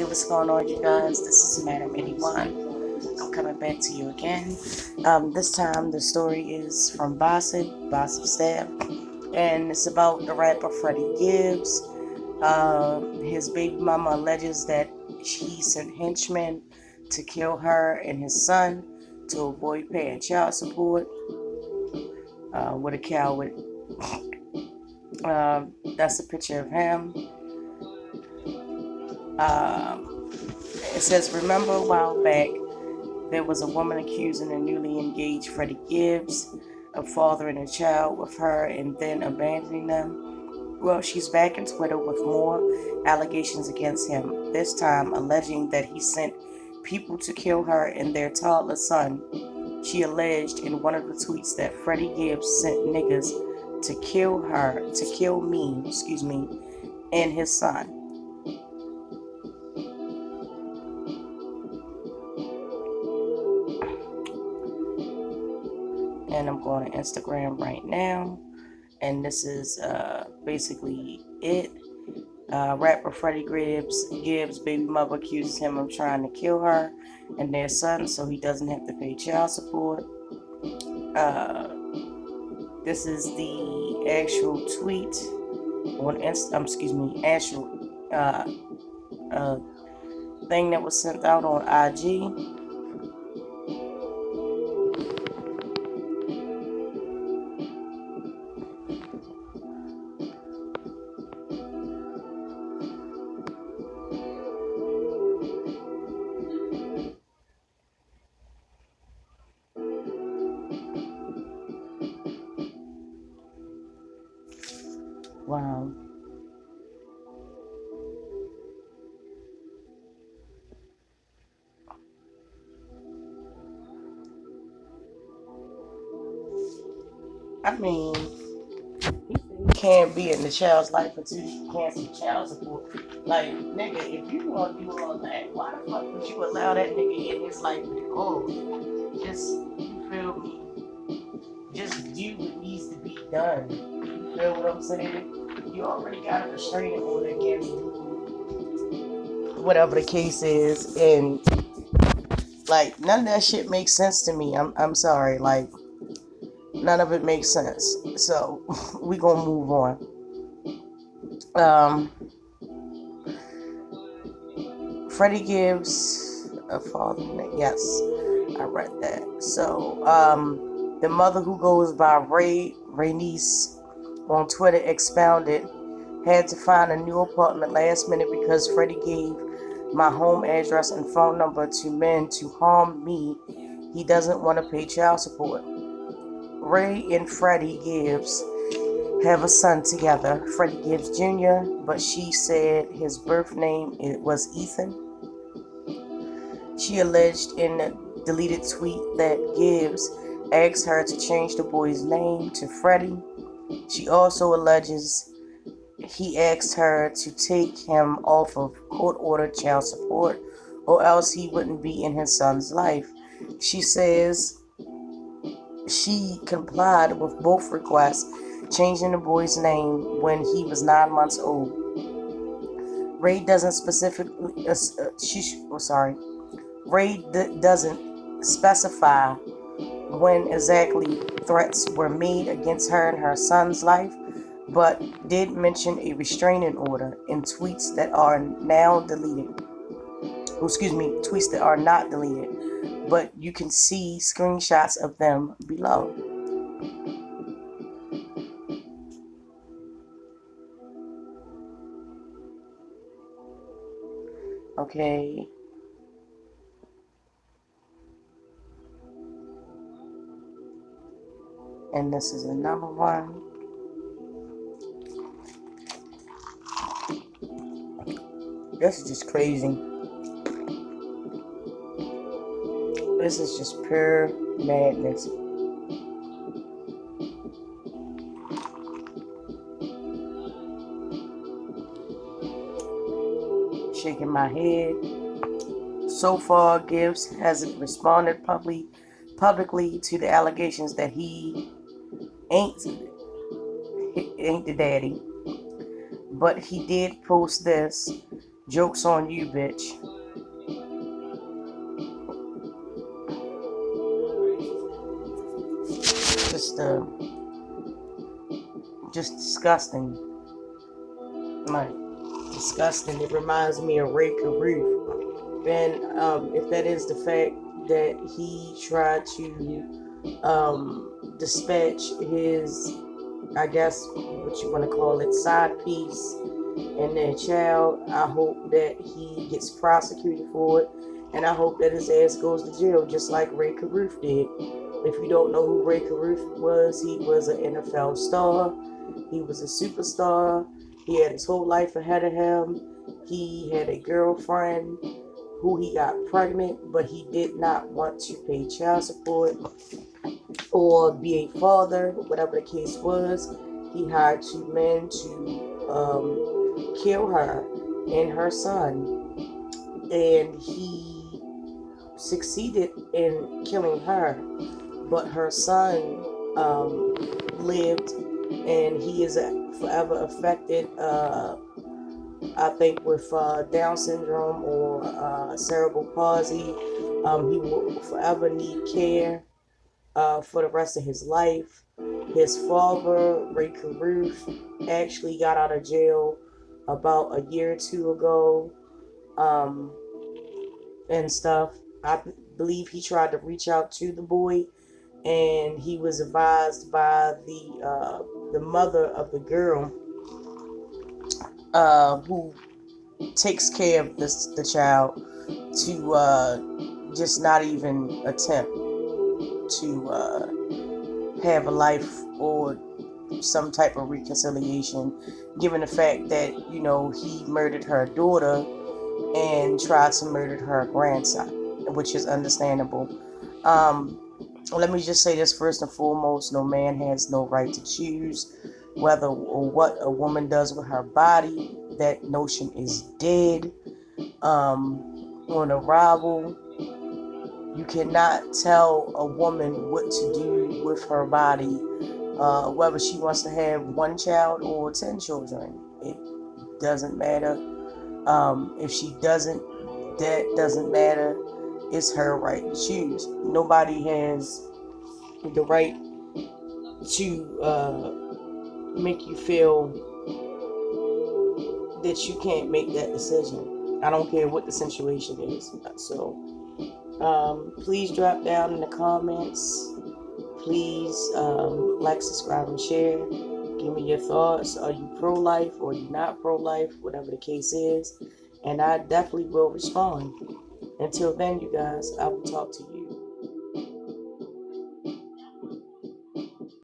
what's going on, you guys? This is Madam 81. I'm coming back to you again. This time the story is from Bossip Staff, and it's about the rapper Freddie Gibbs. His baby mama alleges that he sent henchmen to kill her and his son to avoid paying child support. What a coward. That's a picture of him. It says, remember a while back, there was a woman accusing a newly engaged Freddie Gibbs of fathering a child with her and then abandoning them? Well, she's back on Twitter with more allegations against him, this time alleging that he sent people to kill her and their toddler son. She alleged in one of the tweets that Freddie Gibbs sent niggas to kill me, and his son. And I'm going to Instagram right now, and this is basically it. Rapper Freddie Gibbs' baby mother accuses him of trying to kill her and their son so he doesn't have to pay child support. This is the actual tweet on thing that was sent out on IG. Wow. I mean, you can't be in the child's life until you cancel child support. Like, nigga, if you want to do all that, why the fuck would you allow that nigga in his life? Just, you feel me? Just do what needs to be done. You feel what I'm saying? You already got a restraining order against whatever the case is, and like none of that shit makes sense to me. I'm sorry, like none of it makes sense. So we gonna move on. Freddie Gibbs, a father. Yes, I read that. So the mother, who goes by Raynice on Twitter, expounded, had to find a new apartment last minute because Freddie gave my home address and phone number to men to harm me. He doesn't want to pay child support. Ray and Freddie Gibbs have a son together, Freddie Gibbs Jr., but she said his birth name was Ethan. She alleged in a deleted tweet that Gibbs asked her to change the boy's name to Freddie. She also alleges he asked her to take him off of court-ordered child support or else he wouldn't be in his son's life. She says she complied with both requests, changing the boy's name when he was 9 months old. Ray doesn't specify when exactly threats were made against her and her son's life, but did mention a restraining order in tweets that are now deleted. Tweets that are not deleted, but you can see screenshots of them below. Okay. And this is another one. This is just crazy. This is just pure madness. Shaking my head. So far, Gibbs hasn't responded publicly to the allegations that he ain't the daddy. But he did post this Joke's on you, bitch. Just disgusting. Like, disgusting. It reminds me of Ray Caruth. And if that is the fact that he tried to dispatch his, I guess what you want to call it, side piece and their child, I hope that he gets prosecuted for it, and I hope that his ass goes to jail just like Ray Caruth did. If you don't know who Ray Caruth was, he was an NFL star. He was a superstar. He had his whole life ahead of him. He had a girlfriend who he got pregnant, but he did not want to pay child support or be a father, whatever the case was. He hired two men to kill her and her son, and he succeeded in killing her, but her son lived, and he is forever affected, I think, with Down syndrome or cerebral palsy. He will forever need care for the rest of his life. His father, Ray Caruth, actually got out of jail about a year or two ago, and stuff. I believe he tried to reach out to the boy, and he was advised by the mother of the girl, who takes care of the child, to just not even attempt to have a life or some type of reconciliation, given the fact that, you know, he murdered her daughter and tried to murder her grandson, which is understandable. Let me just say this first and foremost: no man has no right to choose whether or what a woman does with her body. That notion is dead. On arrival, you cannot tell a woman what to do with her body, whether she wants to have one child or 10 children. It doesn't matter. If she doesn't, that doesn't matter. It's her right to choose. Nobody has the right to make you feel that you can't make that decision. I don't care what the situation is. So please drop down in the comments. Please like, subscribe, and share. Give me your thoughts. Are you pro-life or are you not pro-life? Whatever the case is. And I definitely will respond. Until then, you guys, I will talk to you.